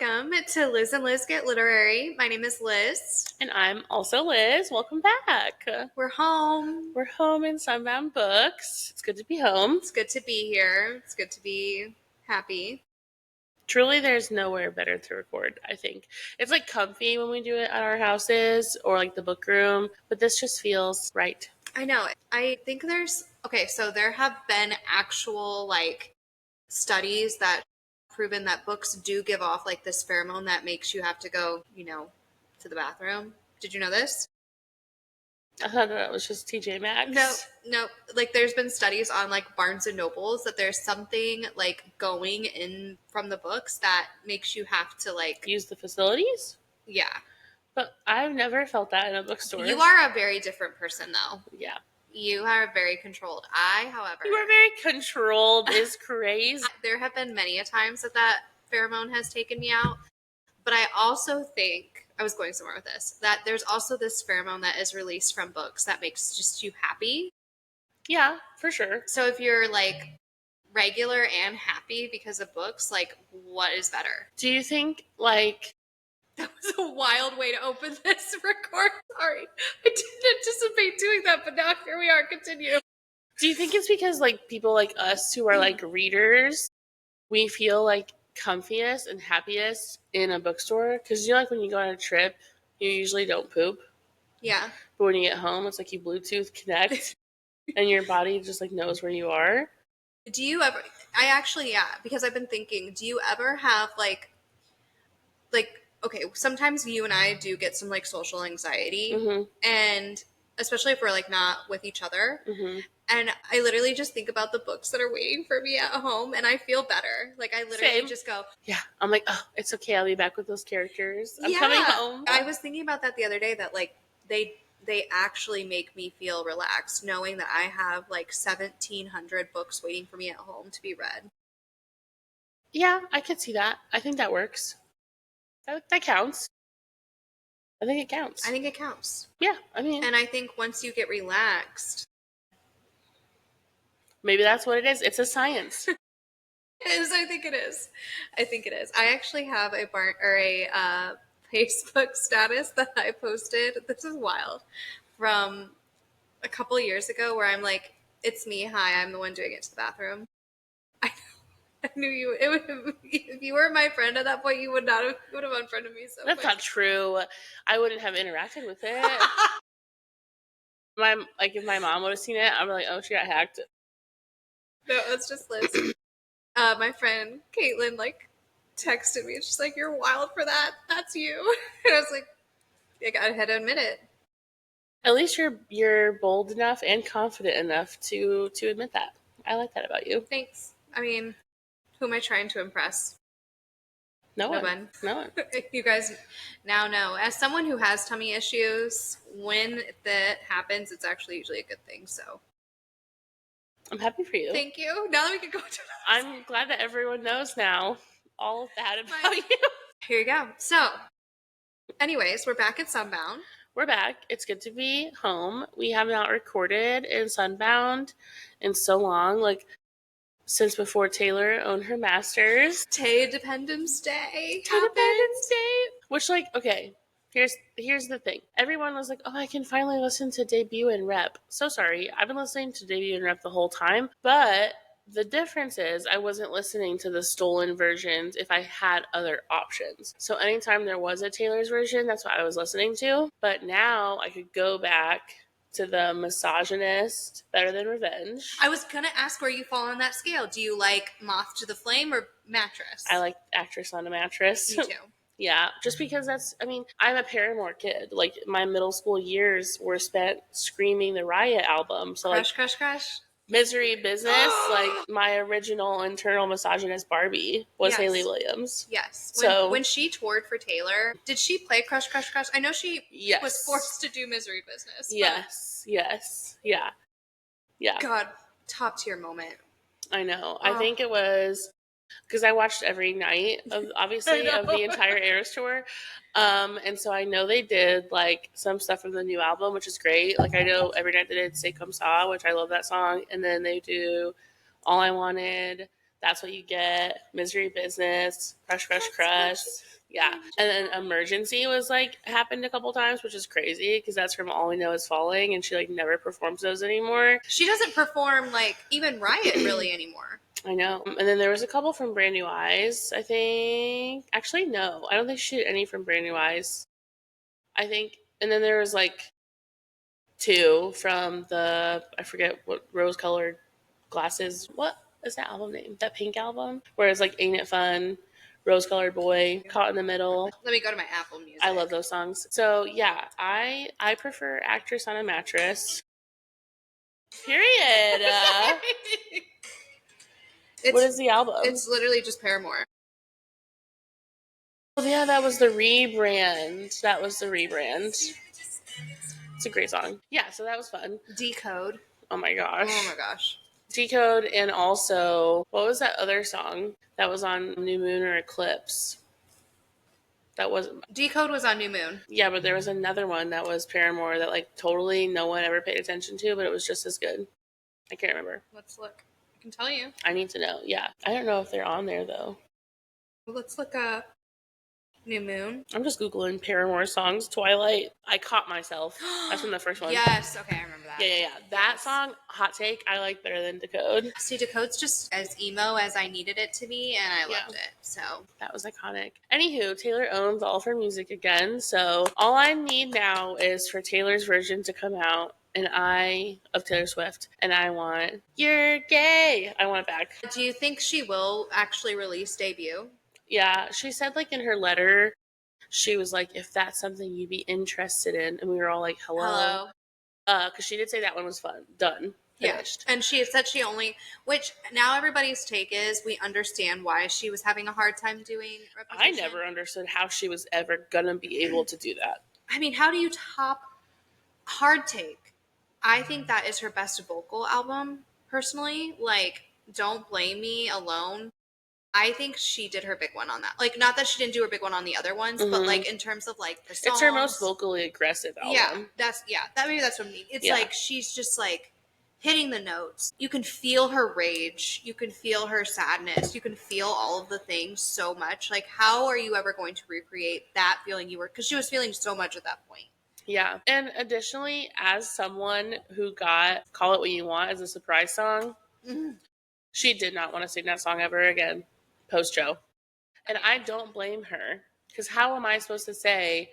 Welcome to Liz and Liz Get Literary. My name is Liz. And I'm also Liz. Welcome back. We're home. We're home in Sunbound Books. It's good to be home. It's good to be here. It's good to be happy. Truly, there's nowhere better to record, I think. It's like comfy when we do it at our houses or like the book room, but this just feels right. I know. I think so there have been actual studies that proven that books do give off like this pheromone that makes you have to go, to the bathroom. Did you know this? I thought that was just TJ Maxx. No. Like there's been studies on like Barnes and Nobles that there's something like going in from the books that makes you have to like use the facilities? Yeah. But I've never felt that in a bookstore. You are a very different person though. Yeah. You are very controlled. However... You are very controlled is crazy. There have been many a times that pheromone has taken me out. But I also think, I was going somewhere with this, that there's also this pheromone that is released from books that makes just you happy. Yeah, for sure. So if you're like regular and happy because of books, like what is better? Do you think like... That was a wild way to open this record. Sorry. I didn't anticipate doing that, but now here we are. Continue. Do you think it's because like people like us who are like readers, we feel like comfiest and happiest in a bookstore? Because like when you go on a trip, you usually don't poop. Yeah. But when you get home, it's like you Bluetooth connect and your body just like knows where you are. Do you ever... because I've been thinking, do you ever have like okay, sometimes you and I do get some like social anxiety, and especially if we're like not with each other. And I literally just think about the books that are waiting for me at home, and I feel better. Like I literally just go, yeah. I'm like, oh, it's okay. I'll be back with those characters. I'm coming home. I was thinking about that the other day. That like they actually make me feel relaxed, knowing that I have like 1,700 books waiting for me at home to be read. Yeah, I could see that. I think that works. That counts. I think it counts. Yeah, I mean... And I think once you get relaxed... Maybe that's what it is. It's a science. I think it is. I actually have a Facebook status that I posted. This is wild. From a couple of years ago where I'm like, it's me. Hi, I'm the one doing it to the bathroom. I knew you. If you were my friend at that point, you would have unfriended me. So that's not true. I wouldn't have interacted with it. If my mom would have seen it, I'm like, oh, she got hacked. No, it's just Liz. My friend Caitlin texted me. She's like, "You're wild for that. That's you." And I was like, I had to admit it. At least you're bold enough and confident enough to admit that. I like that about you. Thanks. I mean, who am I trying to impress? No one. You guys now know. As someone who has tummy issues, when that happens, it's actually usually a good thing. So I'm happy for you. Thank you. Now that we can go to I'm glad that everyone knows now all of that about you. Here you go. So, anyways, we're back at Sunbound. We're back. It's good to be home. We have not recorded in Sunbound in so long, like since before Taylor owned her masters. Dependence Day. Which, like, okay, here's the thing. Everyone was like, oh, I can finally listen to Debut and Rep. So sorry. I've been listening to Debut and Rep the whole time, but the difference is I wasn't listening to the stolen versions if I had other options. So anytime there was a Taylor's version, that's what I was listening to. But now I could go back to the misogynist, Better Than Revenge. I was going to ask where you fall on that scale. Do you like Moth to the Flame or Mattress? I like Actress on a Mattress. Me too. Yeah, just because I'm a Paramore kid. Like, my middle school years were spent screaming the Riot album. So, Crush. Misery Business, like, my original internal misogynist Barbie was Hayley Williams. Yes. So when she toured for Taylor, did she play Crush? I know she was forced to do Misery Business. Yes. Yeah. God, top tier moment. I know. I think it was... because I watched every night of the entire Eras tour. And so I know they did like some stuff from the new album, which is great. Like I know every night they did C'est Comme Ça, which I love that song. And then they do All I Wanted, That's What You Get, Misery Business, Crush, Crush, Crush. Yeah. And then Emergency was like happened a couple times, which is crazy because that's from All We Know Is Falling, and she like never performs those anymore. She doesn't perform like even Riot really anymore. I know. And then there was a couple from Brand New Eyes, I think. Actually, no. I don't think she did any from Brand New Eyes. I think. And then there was like 2 from the, I forget what, Rose Colored Glasses. What is that album name? That Pink album? Where it's like Ain't It Fun, Rose Colored Boy, Caught in the Middle. Let me go to my Apple Music. I love those songs. So yeah, I prefer Actress on a Mattress. Period. What is the album? It's literally just Paramore. Oh yeah, that was the rebrand. It's a great song. Yeah, so that was fun. Decode. Oh my gosh. Oh my gosh. Decode, and also, what was that other song that was on New Moon or Eclipse? That wasn't. Decode was on New Moon. Yeah, but there was another one that was Paramore that like totally no one ever paid attention to, but it was just as good. I can't remember. Let's look. I can tell you. I need to know. Yeah. I don't know if they're on there though. Well, let's look up New Moon. I'm just Googling Paramore songs. Twilight. I caught myself. That's from the first one. Yes. Okay, I remember that. Yeah. That song, hot take, I like better than Decode. See, Decode's just as emo as I needed it to be, and I loved it. So that was iconic. Anywho, Taylor owns all of her music again. So all I need now is for Taylor's version to come out. Of Taylor Swift, and I want You're Gay. I want it back. Do you think she will actually release debut? Yeah, she said like in her letter, she was like, if that's something you'd be interested in, and we were all like, hello. Because she did say that one was fun. Done. Finished. Yeah. And she said she only, which now everybody's take is we understand why she was having a hard time doing repetition. I never understood how she was ever gonna be able to do that. I mean, how do you top Hard Take? I think that is her best vocal album, personally. Like, Don't Blame Me, Alone. I think she did her big one on that. Like, not that she didn't do her big one on the other ones, but like in terms of like the songs. It's her most vocally aggressive album. Maybe that's what I mean. It's like she's just like hitting the notes. You can feel her rage. You can feel her sadness. You can feel all of the things so much. Like, how are you ever going to recreate that feeling you were? Because she was feeling so much at that point. Yeah. And additionally, as someone who got Call It What You Want as a surprise song, she did not want to sing that song ever again, post Joe. And I don't blame her. Because how am I supposed to say,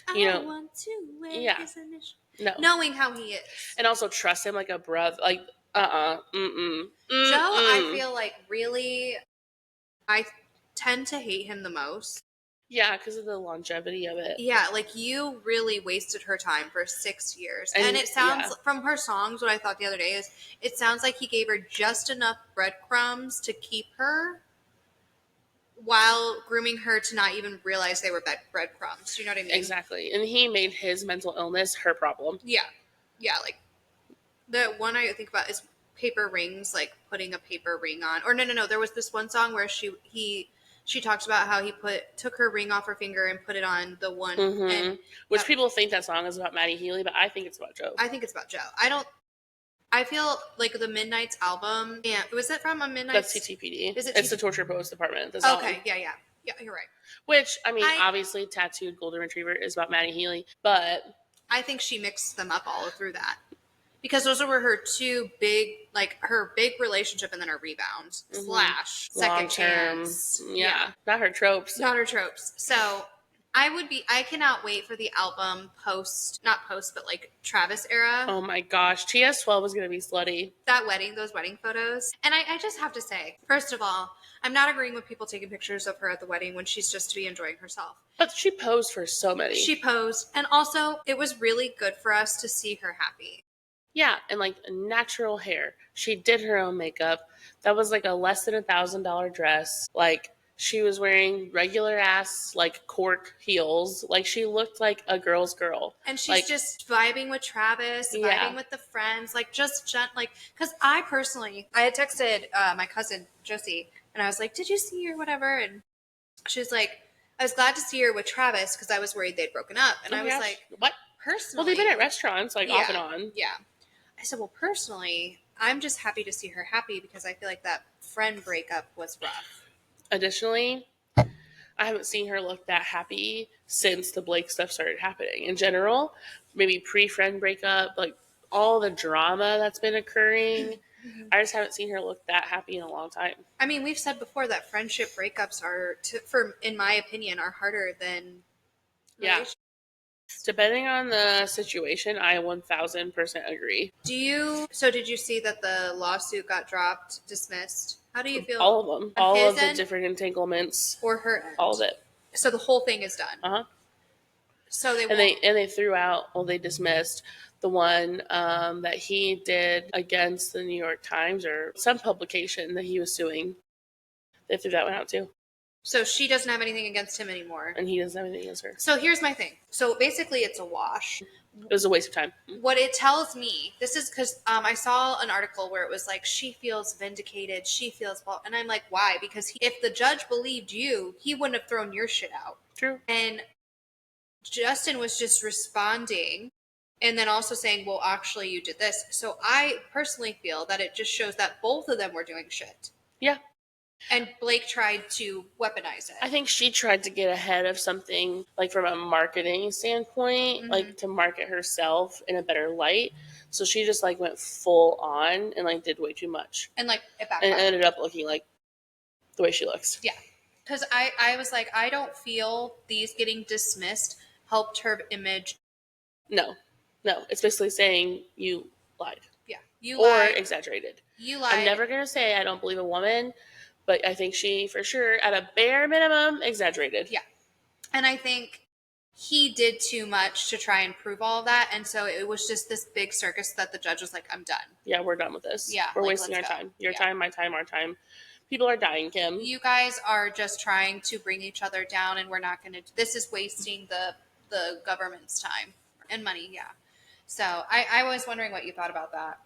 I want to wear his initial. No. Knowing how he is. And also trust him like a brother. Like, Joe, I feel like really, I tend to hate him the most. Yeah, because of the longevity of it. Yeah, like you really wasted her time for 6 years. And it sounds, from her songs, what I thought the other day is, it sounds like he gave her just enough breadcrumbs to keep her while grooming her to not even realize they were breadcrumbs. You know what I mean? Exactly. And he made his mental illness her problem. Yeah. Yeah, like the one I think about is Paper Rings, like putting a paper ring on. Or no. There was this one song where she talks about how he took her ring off her finger and put it on the one. And which people think that song is about Maddie Healy, but I think it's about Joe. I think it's about Joe. I feel like the Midnight's album. Yeah, was it from a Midnight's? That's TTPD. It's the Torture Post Department. The song. Okay, yeah, you're right. Which, I mean, obviously, Tattooed Golden Retriever is about Maddie Healy, but I think she mixed them up all through that. Because those were her two big, like her big relationship and then her rebounds / second chance. Yeah. Not her tropes. So I cannot wait for the album but like Travis era. Oh my gosh. TS12 is going to be slutty. Those wedding photos. And I just have to say, first of all, I'm not agreeing with people taking pictures of her at the wedding when she's just to be enjoying herself. But she posed for so many. She posed. And also, it was really good for us to see her happy. Yeah, and like natural hair. She did her own makeup. That was like a less than $1,000 dress. Like she was wearing regular ass like cork heels. Like she looked like a girl's girl. And she's like, just vibing with Travis, vibing with the friends, like just like because I had texted my cousin Josie and I was like, "Did you see her, whatever?" And she was like, "I was glad to see her with Travis because I was worried they'd broken up." And I was like, "What?" Personally, well, they've been at restaurants like off and on. Yeah. I said, well, personally, I'm just happy to see her happy because I feel like that friend breakup was rough. Additionally, I haven't seen her look that happy since the Blake stuff started happening. In general, maybe pre-friend breakup, like all the drama that's been occurring, I just haven't seen her look that happy in a long time. I mean, we've said before that friendship breakups are, in my opinion, are harder than relationships. Depending on the situation, I 1000% agree. Did you see that the lawsuit got dropped, dismissed? How do you feel? All of them. On All his of the end different entanglements. or her end? All of it. So the whole thing is done. Uh-huh. So they threw out, they dismissed the one that he did against the New York Times or some publication that he was suing. They threw that one out too. So she doesn't have anything against him anymore. And he doesn't have anything against her. So here's my thing. So basically it's a wash. It was a waste of time. What it tells me, this is because I saw an article where it was like, she feels vindicated, she feels, and I'm like, why? Because if the judge believed you, he wouldn't have thrown your shit out. True. And Justin was just responding and then also saying, well, actually, you did this. So I personally feel that it just shows that both of them were doing shit. Yeah. And Blake tried to weaponize it. I think she tried to get ahead of something, like from a marketing standpoint, like to market herself in a better light. So she just like went full on and like did way too much. And like it backfired. And ended up looking like the way she looks. Yeah. Because I was like, I don't feel these getting dismissed helped her image. No. It's basically saying you lied. Yeah. Or exaggerated. You lied. I'm never going to say I don't believe a woman, but I think she, for sure, at a bare minimum, exaggerated. Yeah. And I think he did too much to try and prove all of that. And so it was just this big circus that the judge was like, I'm done. Yeah, we're done with this. Yeah. We're wasting our time. Your time, my time, our time. People are dying, Kim. You guys are just trying to bring each other down, and we're not going to. This is wasting the government's time and money. Yeah. So I was wondering what you thought about that.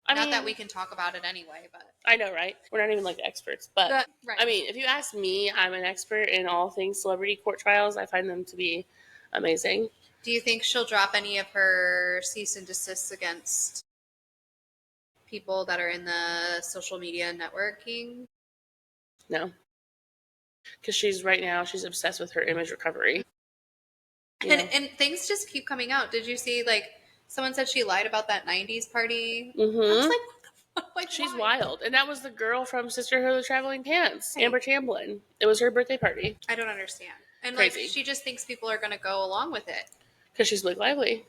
Not that we can talk about it anyway, but I know, right? We're not even like experts, but right. I mean, if you ask me, I'm an expert in all things celebrity court trials. I find them to be amazing. Do you think she'll drop any of her cease and desists against people that are in the social media networking? No, because she's obsessed with her image recovery. And things just keep coming out. Did you see, like, someone said she lied about that 90s party? Mm-hmm. I was like, what the fuck? Like, she's why? wild. And that was the girl from Sisterhood of the Traveling Pants, Amber Tamblyn. It was her birthday party. I don't understand. And Crazy. Like, she just thinks people are going to go along with it. Because she's Blake Lively.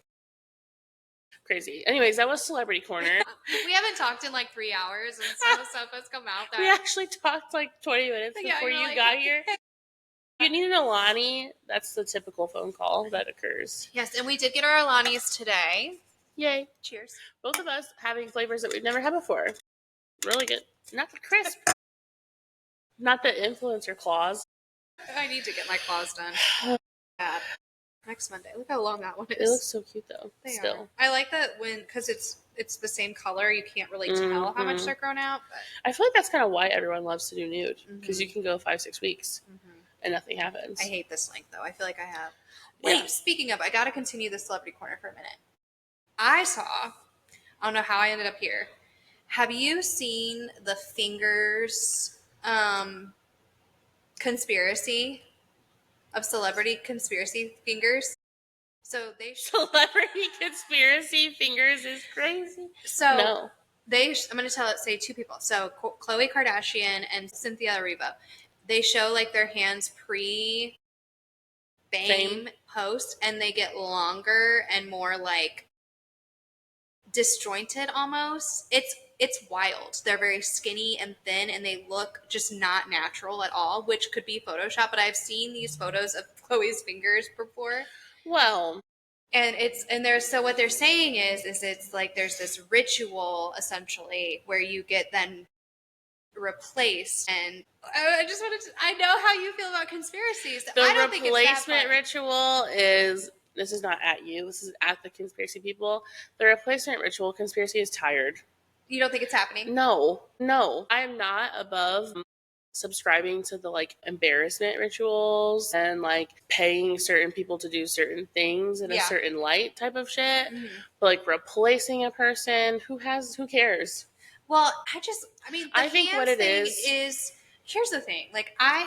Crazy. Anyways, that was Celebrity Corner. We haven't talked in like 3 hours, and so stuff has come out there. We actually talked like 20 minutes before you got here. You need an Alani. That's the typical phone call that occurs. Yes, and we did get our Alanis today. Yay. Cheers. Both of us having flavors that we've never had before. Really good. Not the crisp. Not the influencer claws. I need to get my claws done. Yeah. Next Monday. Look how long that one is. It looks so cute though. They are. I like that because it's the same color. You can't really tell how much they're grown out. But I feel like that's kind of why everyone loves to do nude, because you can go 5-6 weeks and nothing happens. I hate this length though. I feel like I have. Wait, speaking of, I got to continue the celebrity corner for a minute. I don't know how I ended up here. Have you seen the fingers conspiracy of celebrity conspiracy fingers? So Celebrity conspiracy fingers is crazy. So no. I'm going to say two people. So Khloe Kardashian and Cynthia Erivo. They show like their hands pre-fame post, and they get longer and more like disjointed almost. It's wild. They're very skinny and thin, and they look just not natural at all, which could be Photoshop, but I've seen these photos of Khloe's fingers before. Well, and so what they're saying is it's like there's this ritual essentially where you get then replaced, and I know how you feel about conspiracies. I don't think it's that replacement ritual is, this is not at you, this is at the conspiracy people. The replacement ritual conspiracy is tired. You don't think it's happening? No. I am not above subscribing to the like embarrassment rituals and like paying certain people to do certain things in a certain light type of shit. But like replacing a person who cares? Well, I think what it is here's the thing. Like I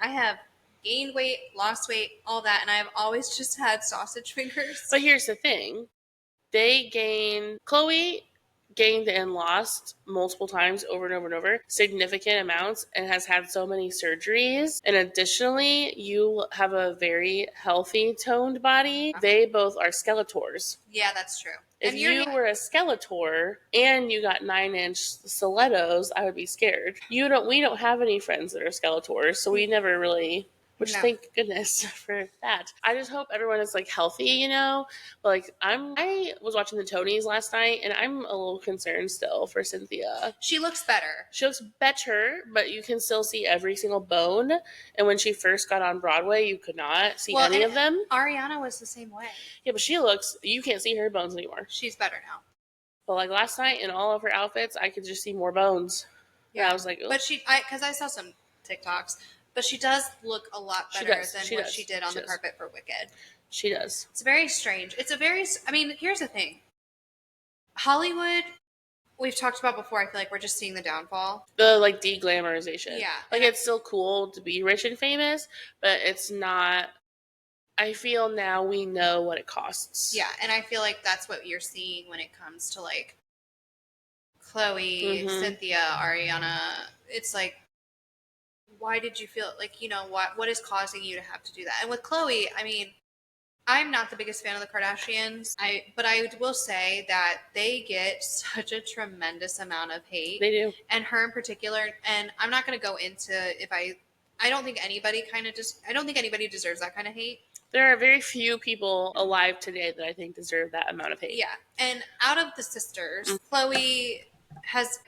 have gained weight, lost weight, all that, and I've always just had sausage fingers. But here's the thing. Chloe gained and lost multiple times over and over and over, significant amounts, and has had so many surgeries. And additionally, you have a very healthy, toned body. They both are Skeletors. Yeah, that's true. If you were a Skeletor and you got 9-inch stilettos, I would be scared. We don't have any friends that are Skeletors, so we never really. Which, thank goodness for that. I just hope everyone is like healthy, you know. But like I was watching the Tonys last night, and I'm a little concerned still for Cynthia. She looks better. She looks better, but you can still see every single bone. And when she first got on Broadway, you could not see any of them. Ariana was the same way. Yeah, but you can't see her bones anymore. She's better now. But like last night, in all of her outfits, I could just see more bones. Yeah, and I was like, ugh. But because I saw some TikToks. But she does look a lot better than what she did on the carpet for Wicked. She does. It's very strange. Here's the thing. Hollywood, we've talked about before, I feel like we're just seeing the downfall. The, like, de-glamorization. Yeah. Like, it's still cool to be rich and famous, but it's not... I feel now we know what it costs. Yeah, and I feel like that's what you're seeing when it comes to, like, Chloe, Cynthia, Ariana. It's like, why did you feel like, you know, what is causing you to have to do that? And with Chloe, I mean, I'm not the biggest fan of the Kardashians, but I will say that they get such a tremendous amount of hate. They do. And her in particular, and I'm not going to go into I don't think anybody I don't think anybody deserves that kind of hate. There are very few people alive today that I think deserve that amount of hate. Yeah. And out of the sisters, Chloe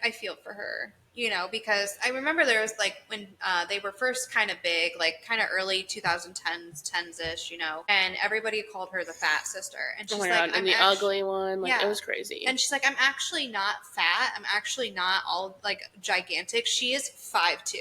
I feel for her. You know, because I remember there was like when they were first kind of big, like kind of early 2010s, 10s-ish, you know, and everybody called her the fat sister. And she's I'm the ugly one. Like, it was crazy. And she's like, I'm actually not fat. I'm actually not all like gigantic. She is 5'2".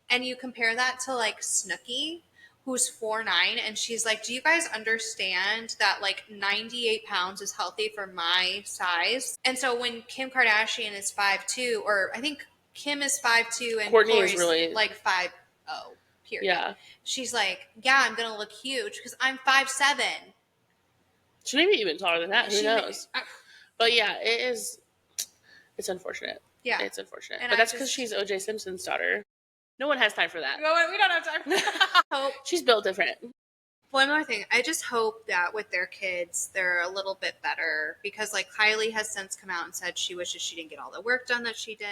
And you compare that to like Snooki, who's 4'9", and she's like, do you guys understand that like 98 pounds is healthy for my size? And so when Kim Kardashian is 5'2", or I think Kim is 5'2", and Kourtney Kourtney's is really like 5'0", period. Yeah. She's like, yeah, I'm going to look huge because I'm 5'7". She may be even taller than that. Who knows? But yeah, it's unfortunate. Yeah. It's unfortunate. But that's because she's O.J. Simpson's daughter. No one has time for that. No, we don't have time for that. She's built different. One more thing. I just hope that with their kids, they're a little bit better because, like, Kylie has since come out and said she wishes she didn't get all the work done that she did.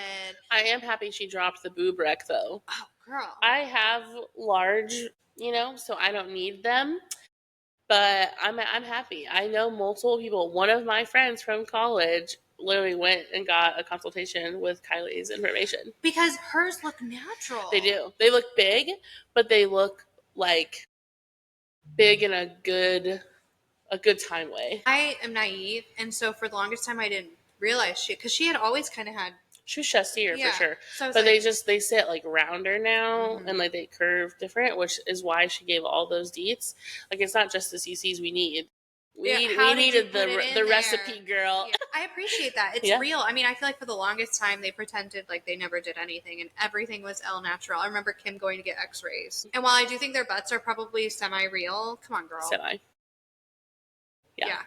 I am happy she dropped the boob rec, though. Oh, girl. I have large, you know, so I don't need them. But I'm happy. I know multiple people. One of my friends from college literally went and got a consultation with Kylie's information. Because hers look natural. They do. They look big, but they look like big in a good time way. I am naive, and so for the longest time I didn't realize because she had always kind of had. She was chustier for sure. So but like, they sit like rounder now and like they curve different, which is why she gave all those deets. Like it's not just the CCs we need. We needed the recipe, girl. Yeah. I appreciate that. It's real. I mean, I feel like for the longest time they pretended like they never did anything and everything was el natural. I remember Kim going to get x-rays. And while I do think their butts are probably semi-real, come on, girl. Semi. Yeah.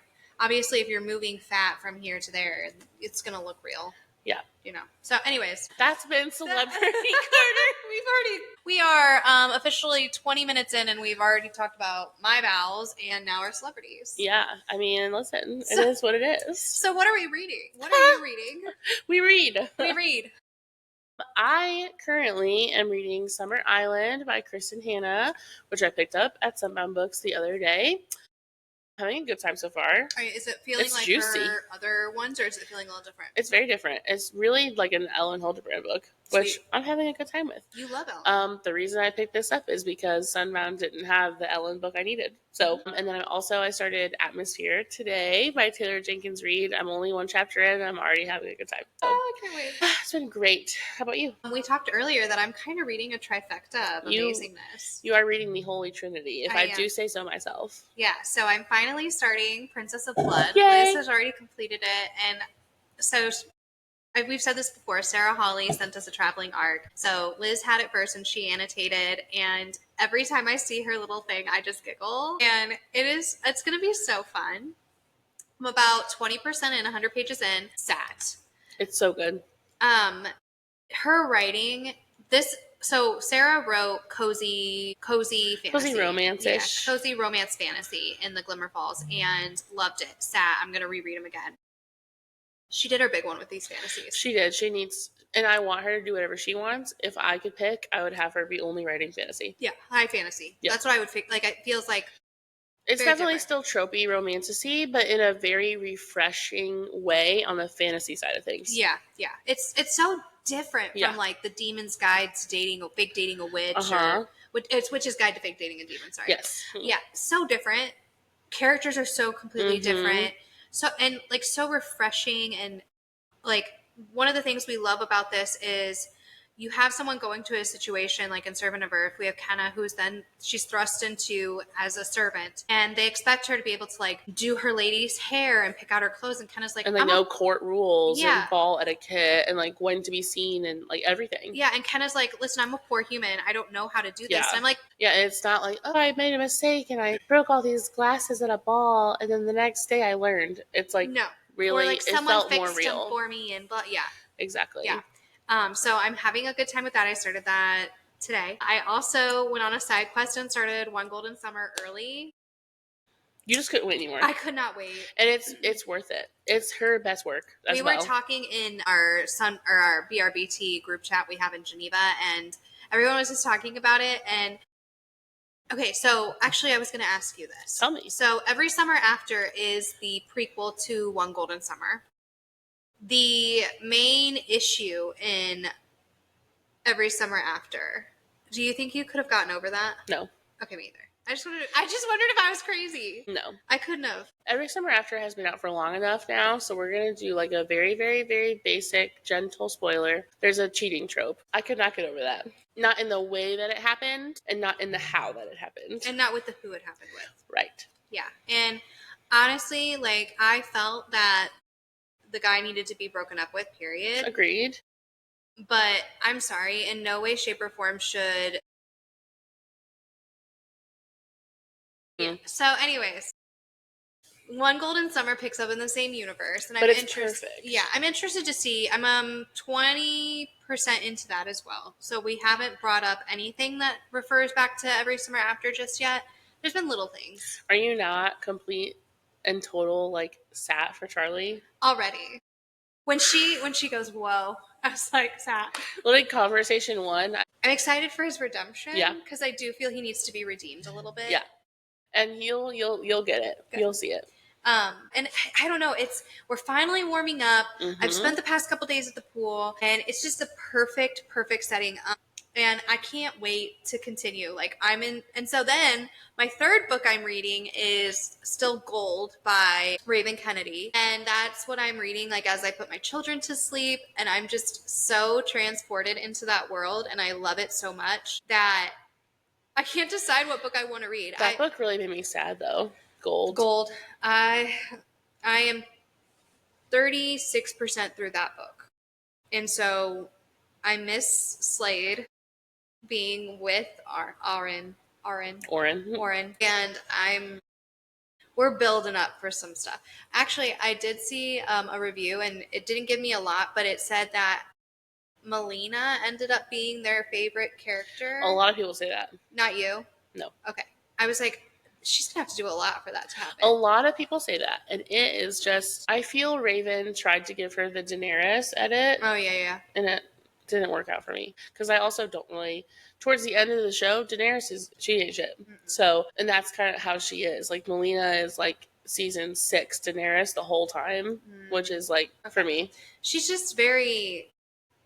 Obviously, if you're moving fat from here to there, it's going to look real. Yeah. You know. So anyways. That's been Celebrity Corner. We are officially 20 minutes in and we've already talked about my bowels and now our celebrities. Yeah. I mean, listen, it is what it is. So what are we reading? What are you reading? We read. I currently am reading Summer Island by Kristen Hanna, which I picked up at Sunbound Books the other day. Having a good time so far. Is it feeling like juicy. Her other ones, or is it feeling a little different? It's very different. It's really like an Ellen Hildebrand book. which I'm having a good time with. You love Ellen. The reason I picked this up is because Sunbound didn't have the Ellen book I needed. So, and then I started Atmosphere today by Taylor Jenkins Reid. I'm only one chapter in, and I'm already having a good time. So, I can't wait. It's been great. How about you? We talked earlier that I'm kind of reading a trifecta of amazingness. You are reading the Holy Trinity, if I do say so myself. Yeah, so I'm finally starting Princess of Blood. Yay! Liz has already completed it, and so we've said this before, Sarah Hawley sent us a traveling arc. So Liz had it first and she annotated, and every time I see her little thing, I just giggle. And it's going to be so fun. I'm about 20% in, 100 pages in, sat. It's so good. Her writing, so Sarah wrote cozy fantasy. Cozy romance-ish. Yeah, cozy romance fantasy in the Glimmer Falls and loved it. Sat. I'm going to reread them again. She did her big one with these fantasies. She did. She needs, and I want her to do whatever she wants. If I could pick, I would have her be only writing fantasy. Yeah, high fantasy. Yep. That's what I would think. Like, it feels like it's definitely different. Still tropey romantasy, but in a very refreshing way on the fantasy side of things. Yeah. It's so different from like the Demon's Guide to fake dating a witch, or it's Witch's Guide to Fake Dating a Demon. Sorry. Yes. Yeah, so different. Characters are so completely different. So and like so refreshing, and like one of the things we love about this is you have someone going to a situation like in Servant of Earth. We have Kenna, she's thrust into as a servant, and they expect her to be able to like do her lady's hair and pick out her clothes, and Kenna's like, and they know court rules and ball etiquette and like when to be seen and like everything. Yeah, and Kenna's like, listen, I'm a poor human. I don't know how to do this. And I'm like, it's not like, oh, I made a mistake and I broke all these glasses at a ball, and then the next day I learned. It's like, no, really, or like it felt more real them for me, and exactly. Yeah. So I'm having a good time with that. I started that today. I also went on a side quest and started One Golden Summer early. You just couldn't wait anymore. I could not wait. And it's worth it. It's her best work as well. We were talking in our BRBT group chat we have in Geneva, and everyone was just talking about it. And okay, so actually I was going to ask you this. Tell me. So Every Summer After is the prequel to One Golden Summer. The main issue in Every Summer After, do you think you could have gotten over that? No. Okay, me either. I just wondered if I was crazy. No. I couldn't have. Every Summer After has been out for long enough now, so we're going to do like a very, very, very basic, gentle spoiler. There's a cheating trope. I could not get over that. Not in the way that it happened, and not in the how that it happened. And not with the who it happened with. Right. Yeah. And honestly, like, I felt that the guy needed to be broken up with, period. Agreed. But I'm sorry, in no way, shape, or form should. Yeah. So, anyways, One Golden Summer picks up in the same universe, and I'm interested. Yeah, I'm interested to see. I'm 20% into that as well. So we haven't brought up anything that refers back to Every Summer After just yet. There's been little things. Are you not complete and total like sat for Charlie already? When she goes, whoa, I was like, sat. Like conversation 1. I'm excited for his redemption. Yeah, because I do feel he needs to be redeemed a little bit. Yeah, and you'll get it. Good. You'll see it. And I don't know. We're finally warming up. I've spent the past couple days at the pool, and it's just a perfect setting. And I can't wait to continue. Like and so then my third book I'm reading is Still Gold by Raven Kennedy. And that's what I'm reading like as I put my children to sleep. And I'm just so transported into that world. And I love it so much that I can't decide what book I want to read. That book really made me sad though. Gold. I am 36% through that book. And so I miss Slade being with Oren. And we're building up for some stuff. Actually, I did see a review, and it didn't give me a lot, but it said that Melina ended up being their favorite character. A lot of people say that. Not you? No. Okay. I was like, she's gonna have to do a lot for that to happen. A lot of people say that, and it is just, I feel Raven tried to give her the Daenerys edit. Oh yeah. And it didn't work out for me, because I also don't really, towards the end of the show, Daenerys she ain't shit. Mm-mm. So, and that's kind of how she is. Like, Melina is like season 6 Daenerys the whole time, which is like, for me, she's just very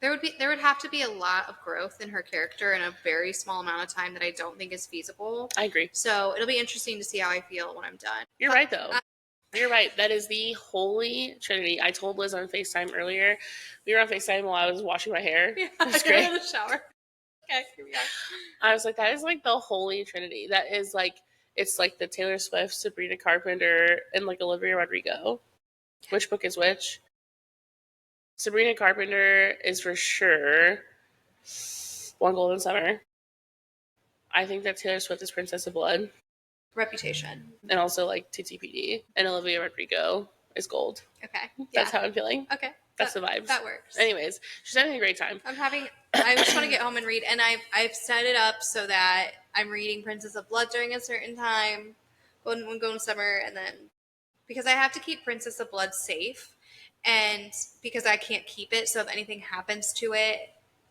There would have to be a lot of growth in her character in a very small amount of time that I don't think is feasible. I agree. So it'll be interesting to see how I feel when I'm done. You're right, though. You're right. That is the holy trinity. I told Liz on FaceTime earlier. We were on FaceTime while I was washing my hair. Yeah, It was great. in the shower. Okay, here we are. I was like, that is like the holy trinity. That is like, it's like the Taylor Swift, Sabrina Carpenter, and like Olivia Rodrigo. Which book is which? Sabrina Carpenter is for sure One Golden Summer. I think that Taylor Swift is Princess of Blood. Reputation. And also like TTPD. And Olivia Rodrigo is Gold. Okay. Yeah. That's how I'm feeling. Okay. That's the vibes. That works. Anyways, she's having a great time. I just want to get home and read, and I've set it up so that I'm reading Princess of Blood during a certain time, when going summer, and then because I have to keep Princess of Blood safe, and because I can't keep it, so if anything happens to it,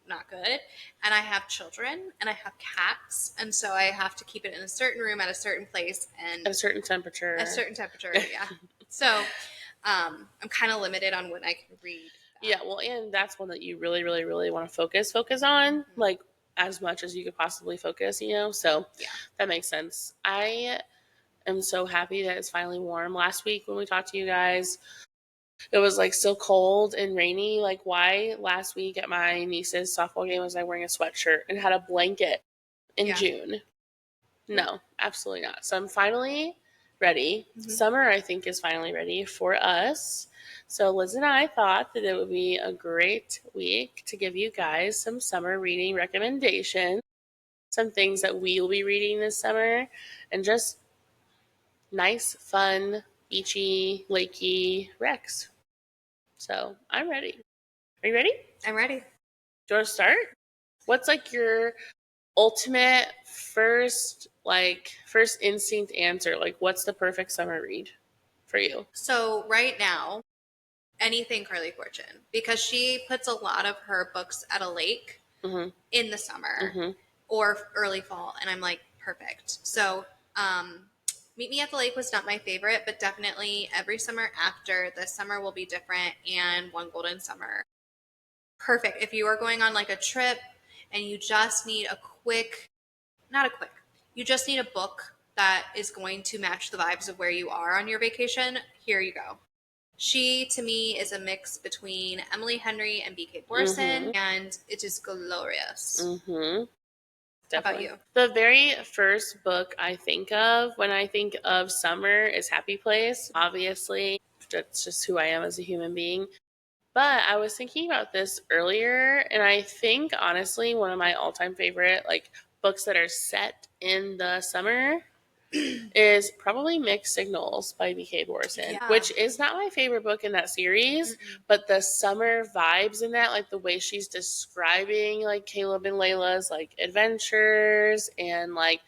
not good. And I have children, and I have cats, and so I have to keep it in a certain room at a certain place and at a certain temperature. Yeah. So I'm kind of limited on when I can read. Yeah, well, and that's one that you really, really, really want to focus on, like as much as you could possibly focus, So yeah, that makes sense. I am so happy that it's finally warm. Last week when we talked to you guys, it was like still cold and rainy. Like, why last week at my niece's softball game was I wearing a sweatshirt and had a blanket in June? No, absolutely not. So I'm finally ready. Mm-hmm. Summer, I think, is finally ready for us. So Liz and I thought that it would be a great week to give you guys some summer reading recommendations, some things that we will be reading this summer, and just nice, fun, beachy, lakey recs. So I'm ready. Are you ready? I'm ready. Do you want to start? What's like your ultimate first instinct answer? Like, what's the perfect summer read for you? So right now, anything Carly Fortune, because she puts a lot of her books at a lake in the summer or early fall, and I'm like, perfect. So Meet Me at the Lake was not my favorite, but definitely every summer after, this summer will be different, and One Golden Summer. Perfect. If you are going on like a trip and you just need you just need a book that is going to match the vibes of where you are on your vacation, here you go. She, to me, is a mix between Emily Henry and B.K. Borson, and it is glorious. Definitely. How about you? The very first book I think of when I think of summer is Happy Place. Obviously, that's just who I am as a human being. But I was thinking about this earlier, and I think, honestly, one of my all-time favorite books that are set in the summer is probably Mixed Signals by B.K. Borson, which is not my favorite book in that series, but the summer vibes in that, like the way she's describing like Caleb and Layla's like adventures and like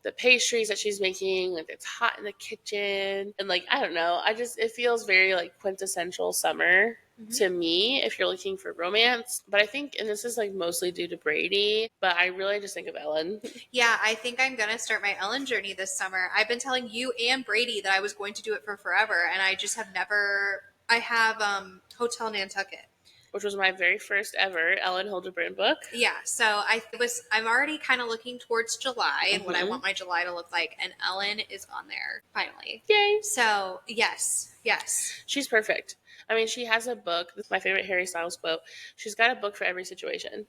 the pastries that she's making, like it's hot in the kitchen, and like I don't know, it feels very like quintessential summer to me if you're looking for romance. But I think, and this is like mostly due to Brady, but I really just think of Ellen. Yeah, I think I'm gonna start my Ellen journey this summer. I've been telling you and Brady that I was going to do it for forever, and I just have never. I have Hotel Nantucket, which was my very first ever Ellen Hildebrand book. Yeah, so I'm already kind of looking towards July and what I want my July to look like, and Ellen is on there finally. Yay! So yes, she's perfect. I mean, she has a book. This is my favorite Harry Styles quote. She's got a book for every situation.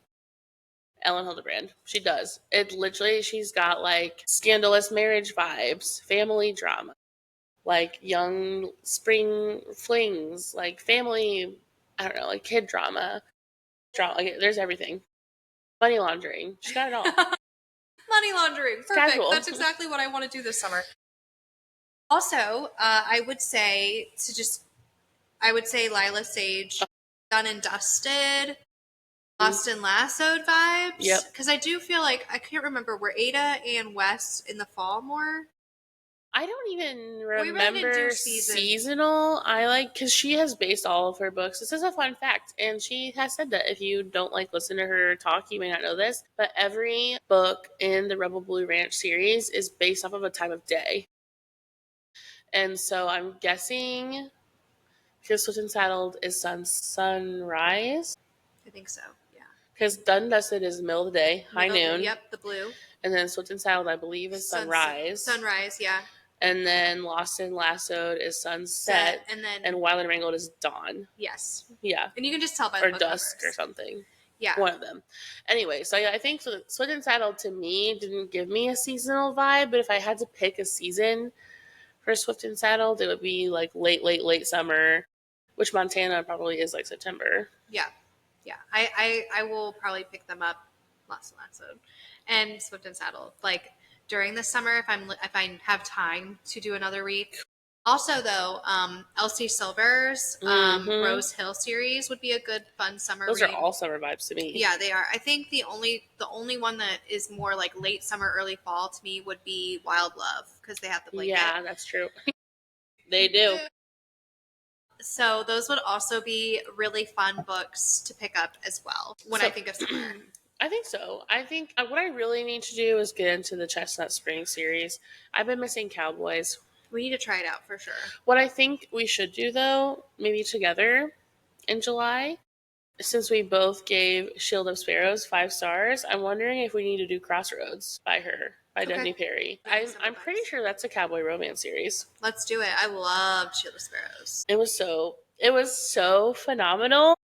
Ellen Hildebrand. She does. It literally, she's got like scandalous marriage vibes, family drama, like young spring flings, like family, I don't know, like kid drama. Like, there's everything. Money laundering. She's got it all. Money laundering. Perfect. Casual. That's exactly what I want to do this summer. Also, I would say Lila Sage, Done and Dusted, Lost and Lassoed vibes. Yep. Because I do feel like, I can't remember, were Ada and Wes in the fall more? I don't even remember seasonal. Because she has based all of her books. This is a fun fact. And she has said that if you don't listen to her talk, you may not know this, but every book in the Rebel Blue Ranch series is based off of a time of day. And so I'm guessing Kissed and Saddled is sunrise. I think so, yeah. Because Done Dusted is middle of the day, high noon. Yep, the blue. And then Swift and Saddled, I believe, is sunrise. Sunrise, yeah. And then Lost and Lassoed is sunset. And Wild and Wrangled is dawn. Yes. Yeah. And you can just tell by the book dusk covers. Or something. Yeah. One of them. Anyway, so I think Swift and Saddled to me didn't give me a seasonal vibe, but if I had to pick a season for Swift and Saddled, it would be like late summer, which Montana probably is like September. Yeah. Yeah. I will probably pick them up Lost and Lassoed and Swift and Saddled like during the summer if I have time to do another read. Also, though, Elsie Silver's Rose Hill series would be a good, fun summer read. Those are all summer vibes to me. Yeah, they are. I think the only one that is more like late summer, early fall to me would be Wild Love because they have the blanket. Yeah, that's true. They do. So those would also be really fun books to pick up as well when I think of summer. I think so. I think what I really need to do is get into the Chestnut Spring series. I've been missing Cowboys. We need to try it out for sure. What I think we should do, though, maybe together in July, since we both gave Shield of Sparrows 5 stars, I'm wondering if we need to do Crossroads by Daphne Perry. I'm pretty sure that's a cowboy romance series. Let's do it. I loved Shield of Sparrows. It was so phenomenal.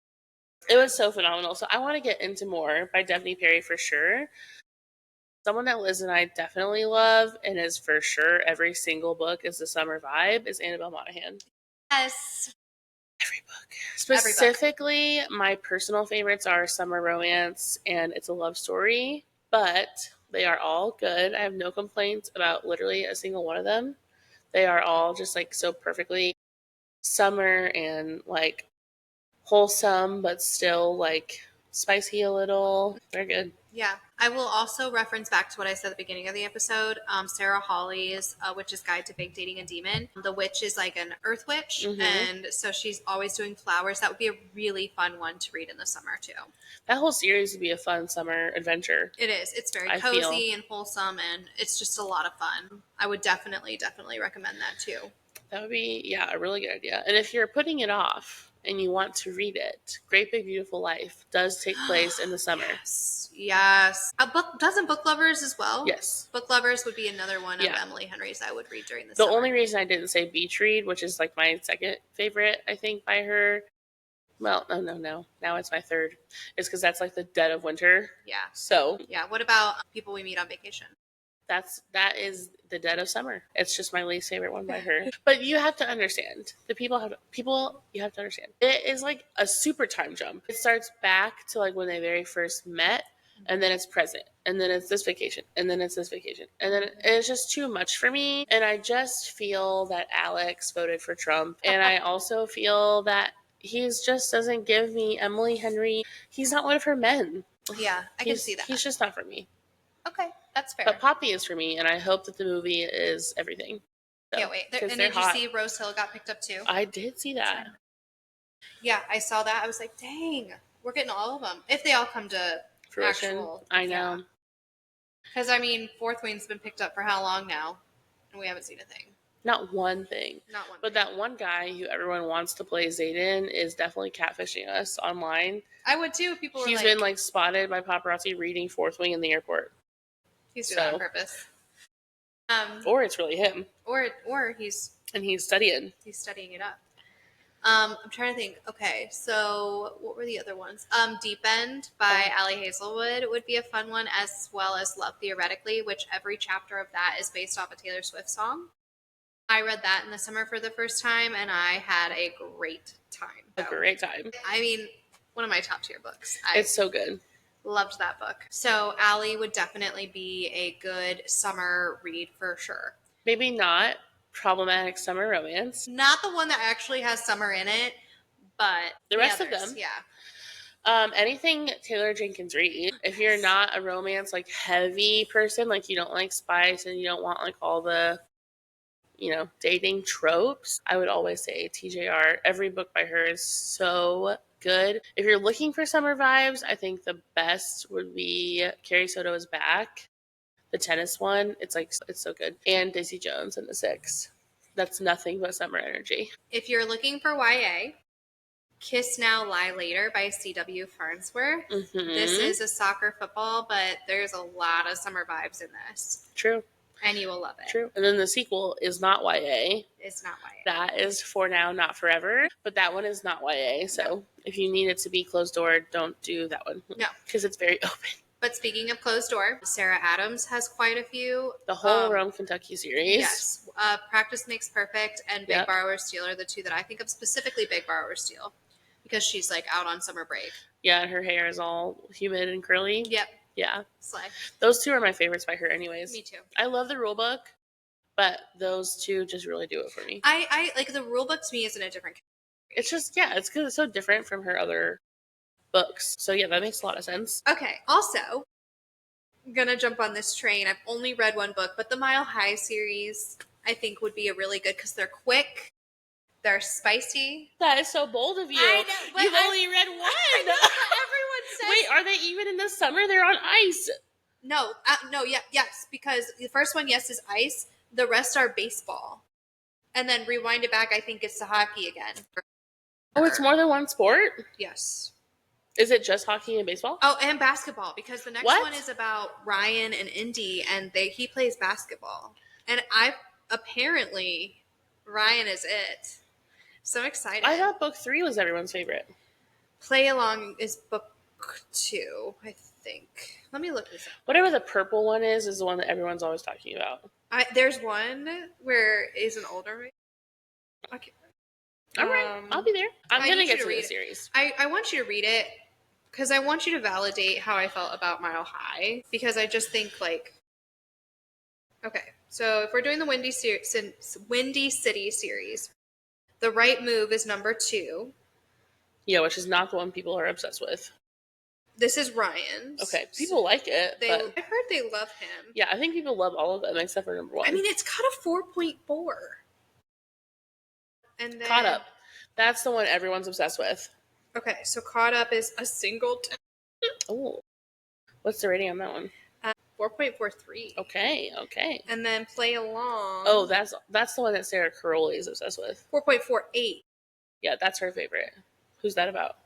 It was so phenomenal. So I want to get into more by Daphne Perry for sure. Someone that Liz and I definitely love and is for sure every single book is the summer vibe is Annabelle Monaghan. Yes. Every book. Specifically, my personal favorites are Summer Romance and It's a Love Story, but they are all good. I have no complaints about literally a single one of them. They are all just like so perfectly summer and like wholesome, but still like spicy a little. They're good. Yeah. I will also reference back to what I said at the beginning of the episode. Sarah Hawley's Witch's Guide to Fake Dating a Demon. The witch is like an earth witch, and so she's always doing flowers. That would be a really fun one to read in the summer, too. That whole series would be a fun summer adventure. It is. It's very cozy and wholesome, and it's just a lot of fun. I would definitely recommend that, too. That would be, a really good idea. And if you're putting it off and you want to read it, Great Big Beautiful Life does take place in the summer. Yes. Doesn't Book Lovers as well? Yes. Book Lovers would be another one of Emily Henry's I would read during the summer. The only reason I didn't say Beach Read, which is like my second favorite, I think, by her. Well, no. Now it's my third. Is because that's like the dead of winter. Yeah. So. Yeah. What about People We Meet on Vacation? That is the dead of summer. It's just my least favorite one by her. But you have to understand. You have to understand. It is like a super time jump. It starts back to like when they very first met, and then it's present, and then it's this vacation, and then it's this vacation, and then it's just too much for me. And I just feel that Alex voted for Trump, and I also feel that he just doesn't give me Emily Henry. He's not one of her men. Yeah, I can see that. He's just not for me. Okay, that's fair. But Poppy is for me, and I hope that the movie is everything. So, can't wait. And did you see Rose Hill got picked up too? I did see that. Yeah, I saw that. I was like, dang, we're getting all of them. If they all come to fruition. I know. Because, I mean, Fourth Wing's been picked up for how long now? And we haven't seen a thing. Not one thing. But that one guy who everyone wants to play Zayden is definitely catfishing us online. I would too. He's been like spotted by paparazzi reading Fourth Wing in the airport. He's doing that on purpose. Or it's really him. Or he's studying. He's studying it up. I'm trying to think. Okay, so what were the other ones? Deep End by Allie Hazelwood would be a fun one, as well as Love Theoretically, which every chapter of that is based off a Taylor Swift song. I read that in the summer for the first time, and I had a great time. A great time. I mean, one of my top tier books. It's so good. Loved that book. So Allie would definitely be a good summer read for sure. Maybe not Problematic Summer Romance. Not the one that actually has summer in it, but the rest of them. Yeah. Anything Taylor Jenkins Reid. If you're not a romance like heavy person, like you don't like spice and you don't want like all the dating tropes, I would always say TJR. Every book by her is so good. If you're looking for summer vibes, I think the best would be Carrie Soto Is Back, the tennis one. It's so good. And Daisy Jones and the Six. That's nothing but summer energy. If you're looking for YA, Kiss Now, Lie Later by C.W. Farnsworth. This is a soccer football, but there's a lot of summer vibes in this. True. And you will love it. True. And then the sequel is not YA. It's not YA. That is For Now, Not Forever. But that one is not YA. So if you need it to be closed door, don't do that one. No. Because it's very open. But speaking of closed door, Sarah Adams has quite a few. The whole Rome, Kentucky series. Yes. Practice Makes Perfect and Big Borrower Steal are the two that I think of, specifically Big Borrower Steal, because she's like out on summer break. Yeah, and her hair is all humid and curly. Yep. Yeah. Slay. Those two are my favorites by her anyways. Me too. I love the rule book, but those two just really do it for me. I like the rule book to me is in a different category. It's just, it's because it's so different from her other books. So yeah, that makes a lot of sense. Okay. Also, I'm gonna jump on this train. I've only read one book, but the Mile High series I think would be a really good because they're quick, they're spicy. That is so bold of you. I know, but You've only read one. I know, but everyone says. Wait, are they even in the summer? They're on ice. No, yes, because the first one, yes, is ice. The rest are baseball, and then rewind it back. I think it's to hockey again. Oh, it's more than one sport? Yes. Is it just hockey and baseball? Oh, and basketball, because the next one is about Ryan and Indy, and he plays basketball. And apparently Ryan is it. So excited. I thought book 3 was everyone's favorite. Play Along is book 2, I think. Let me look this up. Whatever the purple one is the one that everyone's always talking about. There's one where it's an older. Okay. All right, I'll be there. I'm going to get to the series. I want you to read it because I want you to validate how I felt about Mile High, because I just think okay, so if we're doing the Windy City series, The Right Move is number 2. Yeah, which is not the one people are obsessed with. This is Ryan's. Okay, people like it. I've heard they love him. Yeah, I think people love all of them except for number 1. I mean, it's got a 4.4. And then Caught Up. That's the one everyone's obsessed with. Okay, so Caught Up is a single. Oh, what's the rating on that one? 4.43. Okay. And then Play Along. Oh, that's the one that Sarah Caroli is obsessed with. 4.48. Yeah, that's her favorite. Who's that about?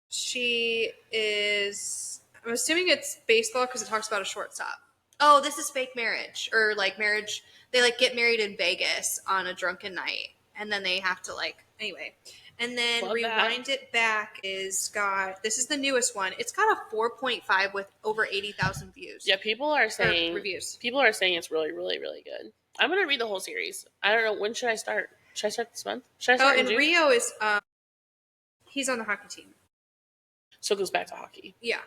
She is. I'm assuming it's baseball because it talks about a shortstop. Oh, this is Fake Marriage, or marriage. They get married in Vegas on a drunken night, and then they have to anyway. And then Love Rewind that. It Back this is the newest one. It's got a 4.5 with over 80,000 views. Yeah, people are saying reviews. People are saying it's really, really, really good. I'm gonna read the whole series. I don't know, when should I start? Should I start this month? Should I start in June? Rio is he's on the hockey team. So it goes back to hockey. Yeah.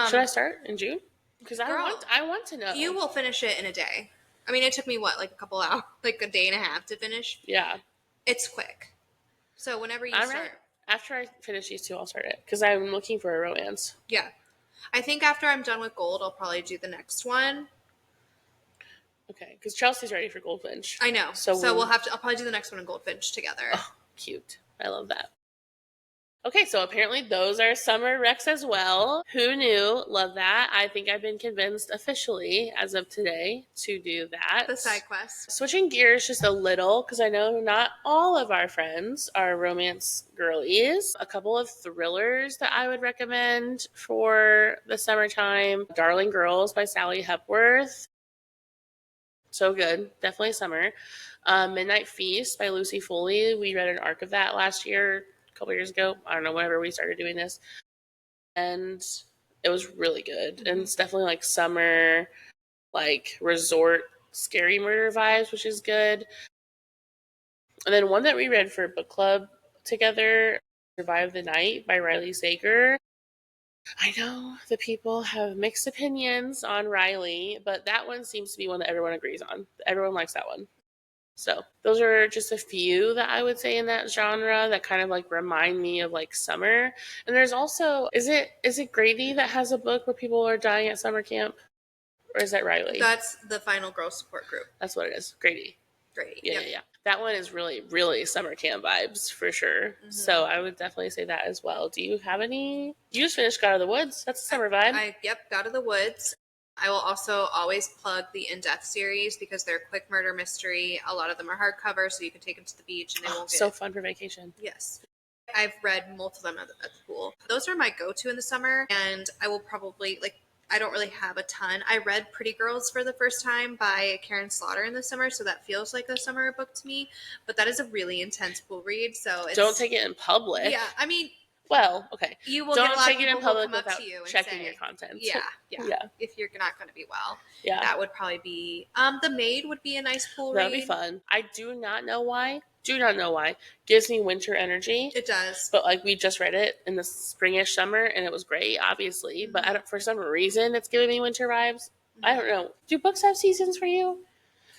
Should I start in June? Because I want to know. You will finish it in a day. I mean, it took me a couple hours, a day and a half to finish. Yeah. It's quick. So whenever you start. Right. After I finish these 2, I'll start it. Because I'm looking for a romance. Yeah. I think after I'm done with Gold, I'll probably do the next one. Okay. Because Chelsea's ready for Goldfinch. I know. So I'll probably do the next one in Goldfinch together. Oh, cute. I love that. Okay, so apparently those are summer recs as well. Who knew? Love that. I think I've been convinced officially as of today to do that. The side quest. Switching gears just a little, because I know not all of our friends are romance girlies. A couple of thrillers that I would recommend for the summertime. Darling Girls by Sally Hepworth. So good. Definitely summer. Midnight Feast by Lucy Foley. We read an arc of that last year. Couple years ago, I don't know, whenever we started doing this, and it was really good. And it's definitely summer, resort scary murder vibes, which is good. And then one that we read for book club together, Survive the Night by Riley Sager. I know the people have mixed opinions on Riley, but that one seems to be one that everyone agrees on. Everyone likes that one. So those are just a few that I would say in that genre that kind of remind me of summer. And there's also, is it Grady that has a book where people are dying at summer camp? Or is that Riley? That's the Final Girl Support Group. That's what it is. Grady. Yeah. That one is really, really summer camp vibes for sure. Mm-hmm. So I would definitely say that as well. Do you have any? You just finished God of the Woods. That's a summer vibe. God of the Woods. I will also always plug the In Death series because they're quick murder mystery. A lot of them are hardcover, so you can take them to the beach and they won't get... So fun for vacation. Yes. I've read most of them at the pool. Those are my go-to in the summer, and I will probably, like, I don't really have a ton. I read Pretty Girls for the first time by Karen Slaughter in the summer, so that feels like a summer book to me. But that is a really intense pool read, so it's... Don't take it in public. Yeah, I mean... Well, okay. You will Don't get a lot of take it in people who will public come up without to you and checking say... your content. Yeah. Yeah. If you're not going to be well. Yeah. That would probably be... The Maid would be a nice pool read. That would be fun. I do not know why. Gives me winter energy. It does. But like we just read it in the springish summer and it was great, obviously. Mm-hmm. But for some reason it's giving me winter vibes. Mm-hmm. I don't know. Do books have seasons for you?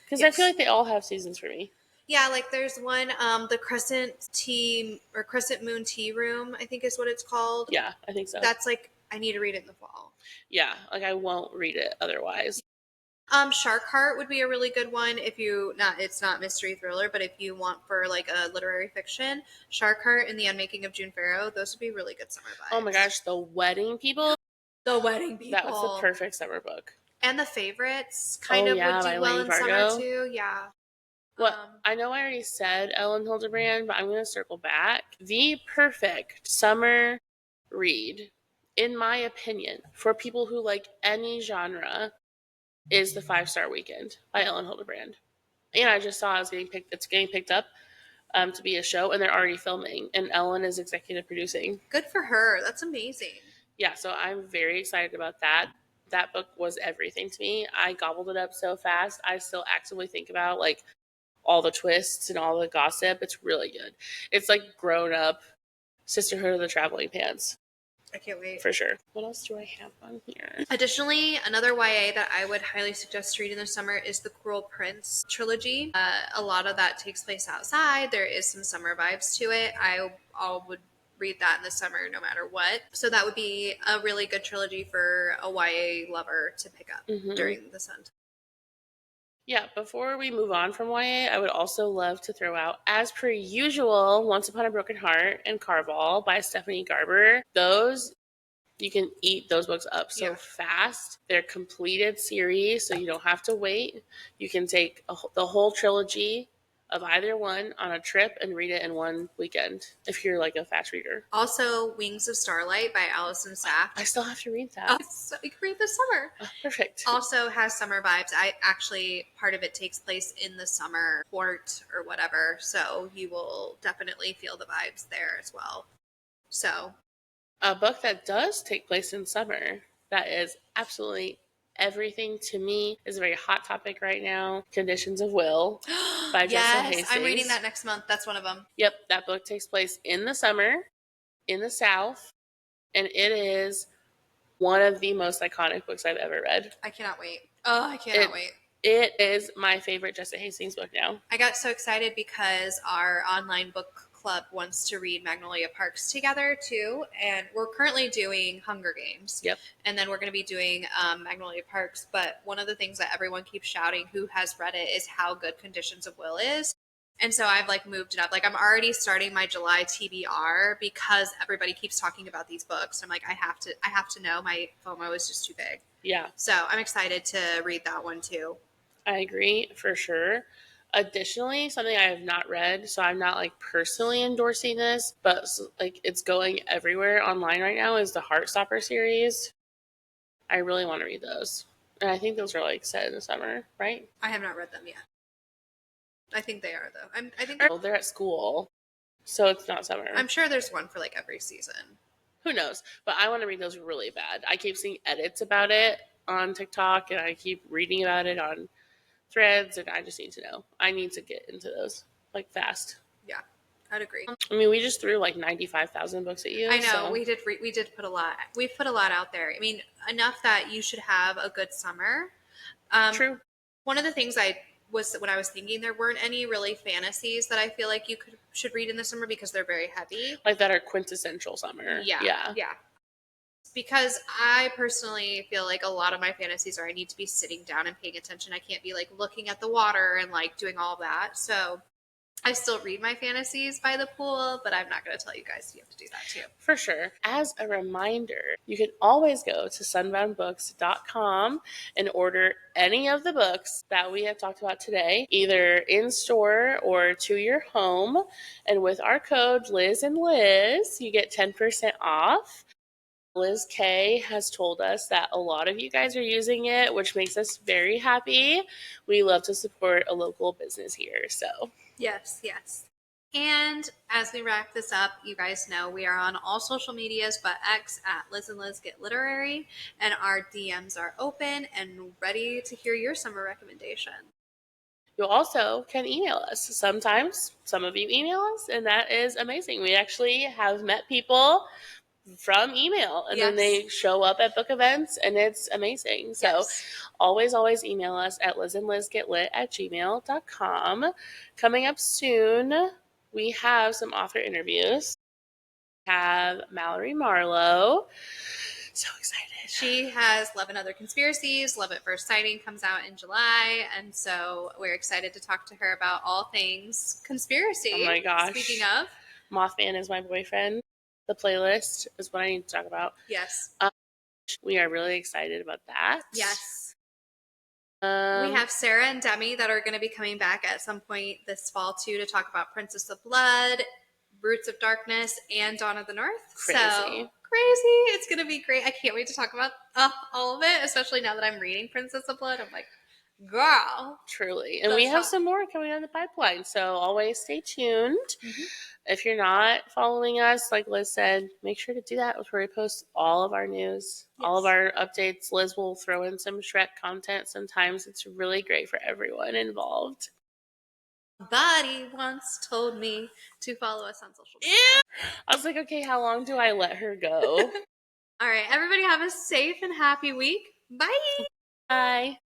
Because yes. I feel like they all have seasons for me. Yeah, like there's one, the Crescent Moon Tea Room, I think is what it's called. Yeah, I think so. That's like, I need to read it in the fall. Yeah, like I won't read it otherwise. Shark Heart would be a really good one if you it's not mystery thriller, but if you want for like a literary fiction, Shark Heart and The Unmaking of June Farrow, those would be really good summer vibes. Oh my gosh, The Wedding People. The Wedding People. That was the perfect summer book. And The Favorites would do well in summer too. Yeah. Well, I know I already said Ellen Hildebrand, but I'm going to circle back. The perfect summer read, in my opinion, for people who like any genre, is The 5-Star Weekend by Ellen Hildebrand. And I just saw it's getting picked up to be a show, and they're already filming, and Ellen is executive producing. Good for her. That's amazing. Yeah, so I'm very excited about that. That book was everything to me. I gobbled it up so fast. I still actively think about like all the twists and all the gossip. It's really good. It's like grown up Sisterhood of the Traveling Pants. I can't wait. For sure. What else do I have on here? Additionally, another YA that I would highly suggest to read in the summer is the Cruel Prince trilogy. A lot of that takes place outside. There is some summer vibes to it. I would read that in the summer no matter what. So that would be a really good trilogy for a YA lover to pick up during the sun. Yeah, before we move on from YA, I would also love to throw out, as per usual, Once Upon a Broken Heart and Carval by Stephanie Garber. Those, you can eat those books up so fast. They're completed series, so you don't have to wait. You can take the whole trilogy of either one on a trip and read it in one weekend if you're like a fast reader. Also, Wings of Starlight by Allison Saft. I still have to read that. So you can read this summer. Perfect. Also has summer vibes. Part of it takes place in the summer port or whatever, so you will definitely feel the vibes there as well. So, a book that does take place in summer that is absolutely everything to me is a very hot topic right now. Conditions of Will by Jessica Hastings. I'm reading that next month. That's one of them. Yep, that book takes place in the summer in the South, and it is one of the most iconic books I've ever read. I cannot wait. Oh, I cannot wait. It is my favorite Jessica Hastings book now. I got so excited because our online book club wants to read Magnolia Parks together too, and we're currently doing Hunger Games. Yep. And then we're going to be doing Magnolia Parks, but one of the things that everyone keeps shouting who has read it is how good Conditions of Will is. And so I've like moved it up. Like I'm already starting my July TBR because everybody keeps talking about these books. I'm like, I have to know. My FOMO is just too big. Yeah. So I'm excited to read that one too. I agree for sure. Additionally, something I have not read, so I'm not like personally endorsing this, but like it's going everywhere online right now, is the Heartstopper series. I really want to read those. And I think those are like set in the summer, right? I have not read them yet. I think they are though. I think they're at school, so it's not summer. I'm sure there's one for like every season. Who knows? But I want to read those really bad. I keep seeing edits about it on TikTok, and I keep reading about it on Threads, and I just need to know. I need to get into those like fast. Yeah, I'd agree. I mean, we just threw like 95,000 books at you. I know, so. we did put a lot. We've put a lot out there. I mean, enough that you should have a good summer. True. One of the things when I was thinking, there weren't any really fantasies that I feel like you should read in the summer because they're very heavy. Like that are quintessential summer. Yeah. Because I personally feel like a lot of my fantasies are I need to be sitting down and paying attention. I can't be like looking at the water and like doing all that. So I still read my fantasies by the pool, but I'm not going to tell you guys you have to do that too. For sure. As a reminder, you can always go to sunboundbooks.com and order any of the books that we have talked about today, either in store or to your home. And with our code Liz and Liz, you get 10% off. Liz K has told us that a lot of you guys are using it, which makes us very happy. We love to support a local business here. So, yes, yes. And as we wrap this up, you guys know we are on all social medias but X at Liz and Liz Get Literary, and our DMs are open and ready to hear your summer recommendation. You also can email us. Sometimes some of you email us, and that is amazing. We actually have met people from email, and then they show up at book events, and it's amazing. So always email us at lizandlizgetlit@gmail.com. Coming up soon, we have some author interviews. We have Mallory Marlowe. So excited. She has Love and Other Conspiracies. Love at First Sighting comes out in July. And so we're excited to talk to her about all things conspiracy. Oh my gosh. Speaking of, Mothman is my boyfriend. The playlist is what I need to talk about. Yes. We are really excited about that. Yes. We have Sarah and Demi that are going to be coming back at some point this fall too to talk about Princess of Blood, Roots of Darkness, and Dawn of the North. Crazy. So crazy. It's going to be great. I can't wait to talk about all of it, especially now that I'm reading Princess of Blood. I'm like, girl. Truly. And we have some more coming on the pipeline. So always stay tuned. Mm-hmm. If you're not following us, like Liz said, make sure to do that before we post all of our news, all of our updates. Liz will throw in some Shrek content sometimes. It's really great for everyone involved. Buddy once told me to follow us on social media. I was like, okay, how long do I let her go? All right, everybody have a safe and happy week. Bye. Bye.